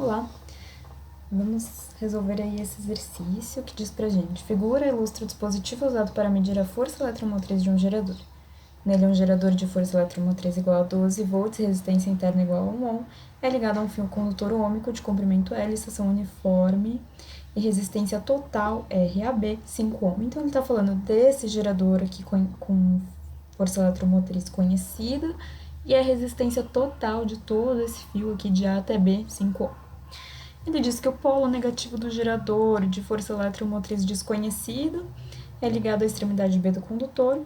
Olá, vamos resolver aí esse exercício que diz pra gente: figura ilustra o dispositivo usado para medir a força eletromotriz de um gerador. Nele, um gerador de força eletromotriz igual a 12 volts, resistência interna igual a 1 ohm, é ligado a um fio condutor ômico de comprimento L, estação uniforme e resistência total RAB 5 ohm. Então, ele está falando desse gerador aqui com força eletromotriz conhecida e a resistência total de todo esse fio aqui de A até B 5 ohm. Ele diz que o polo negativo do gerador de força eletromotriz desconhecida é ligado à extremidade B do condutor,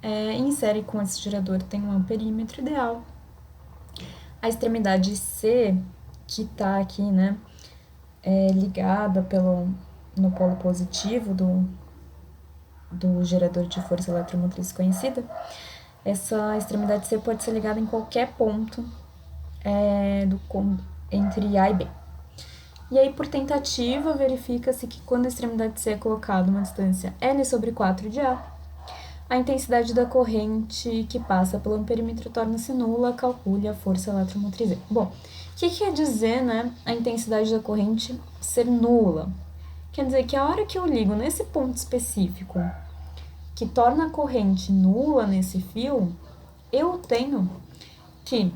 em série com esse gerador tem um amperímetro ideal. A extremidade C, que está aqui, né, ligada no polo positivo do gerador de força eletromotriz conhecida, essa extremidade C pode ser ligada em qualquer ponto entre A e B. E aí, por tentativa, verifica-se que quando a extremidade C é colocada uma distância L sobre 4 de A, a intensidade da corrente que passa pelo amperímetro torna-se nula, calcule a força eletromotriz E. Bom, o que quer dizer, né, a intensidade da corrente ser nula? Quer dizer que a hora que eu ligo nesse ponto específico, que torna a corrente nula nesse fio, eu tenho que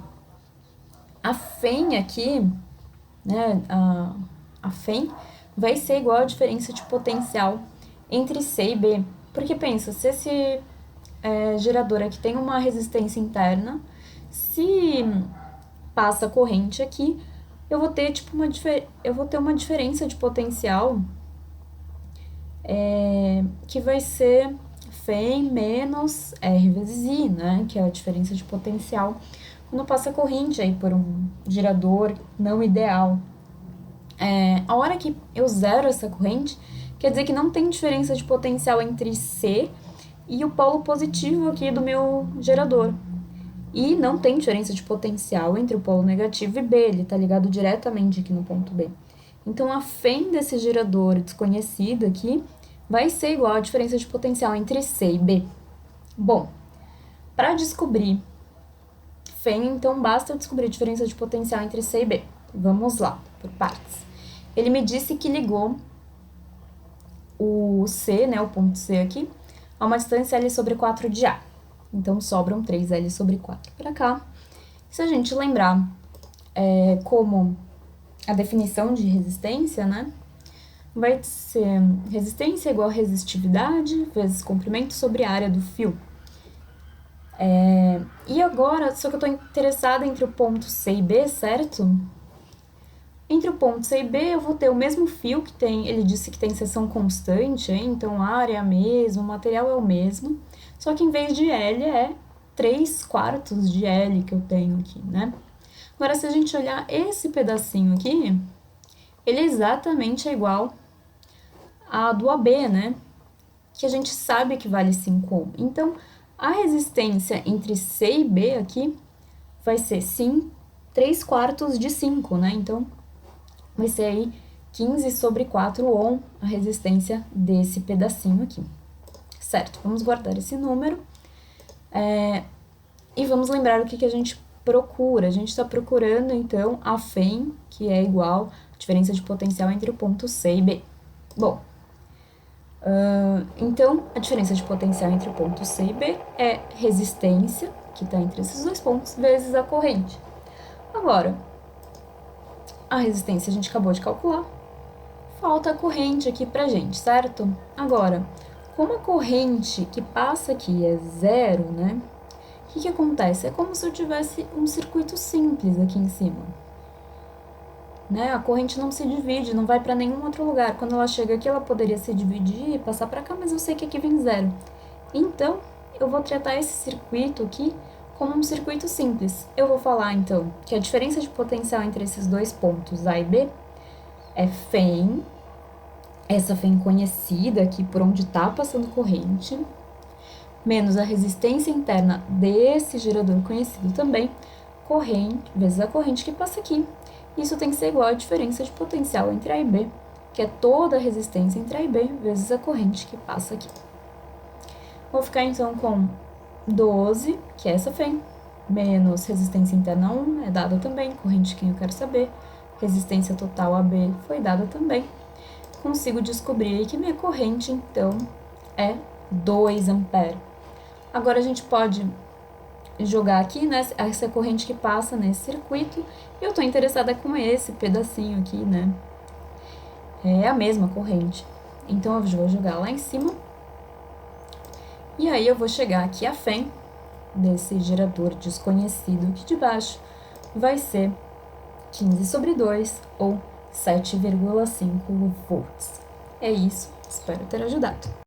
a FEM aqui, né, a FEM vai ser igual à diferença de potencial entre C e B. Porque pensa, se esse gerador aqui tem uma resistência interna, se passa corrente aqui, eu vou ter uma diferença de potencial que vai ser FEM menos R vezes I, né? Que é a diferença de potencial quando passa corrente aí por um gerador não ideal. A hora que eu zero essa corrente, quer dizer que não tem diferença de potencial entre C e o polo positivo aqui do meu gerador. E não tem diferença de potencial entre o polo negativo e B, ele está ligado diretamente aqui no ponto B. Então, a FEM desse gerador desconhecido aqui vai ser igual à diferença de potencial entre C e B. Bom, para descobrir FEM, então basta eu descobrir a diferença de potencial entre C e B. Vamos lá, por partes. Ele me disse que ligou o C, né, o ponto C aqui, a uma distância L sobre 4 de A. Então, sobram 3L sobre 4 para cá. Se a gente lembrar como a definição de resistência, né, vai ser resistência igual a resistividade vezes comprimento sobre a área do fio. E agora, só que eu estou interessada entre o ponto C e B, certo? Entre o ponto C e B, eu vou ter o mesmo fio que tem, ele disse que tem seção constante, então a área é a mesma, o material é o mesmo, só que em vez de L é 3/4 de L que eu tenho aqui, né? Agora, se a gente olhar esse pedacinho aqui, ele é exatamente igual a do AB, né? Que a gente sabe que vale 5 ohm. Então, a resistência entre C e B aqui vai ser 3/4 de 5, né? Então, vai ser aí 15 sobre 4 ohm a resistência desse pedacinho aqui. Certo, vamos guardar esse número. E vamos lembrar o que a gente procura. A gente está procurando, então, a FEM, que é igual à diferença de potencial entre o ponto C e B. Bom, então, a diferença de potencial entre o ponto C e B é resistência, que está entre esses dois pontos, vezes a corrente. Agora, a resistência a gente acabou de calcular, falta a corrente aqui pra gente, certo? Agora, como a corrente que passa aqui é zero, né? O que acontece? É como se eu tivesse um circuito simples aqui em cima. Né? A corrente não se divide, não vai para nenhum outro lugar. Quando ela chega aqui, ela poderia se dividir e passar para cá, mas eu sei que aqui vem zero. Então, eu vou tratar esse circuito aqui como um circuito simples. Eu vou falar, então, que a diferença de potencial entre esses dois pontos, A e B, é FEM, essa FEM conhecida aqui por onde está passando corrente, menos a resistência interna desse gerador conhecido também, corrente, vezes a corrente que passa aqui. Isso tem que ser igual à diferença de potencial entre A e B, que é toda a resistência entre A e B, vezes a corrente que passa aqui. Vou ficar, então, com 12, que é essa FEM, menos resistência interna 1, é dada também, corrente quem eu quero saber, resistência total AB foi dada também, consigo descobrir que minha corrente, então, é 2 A. Agora, a gente pode jogar aqui, né, essa corrente que passa nesse circuito, e eu tô interessada com esse pedacinho aqui, né, é a mesma corrente. Então, eu vou jogar lá em cima, e aí eu vou chegar aqui a FEM desse gerador desconhecido aqui de baixo, vai ser 15/2 ou 7,5 volts. É isso, espero ter ajudado.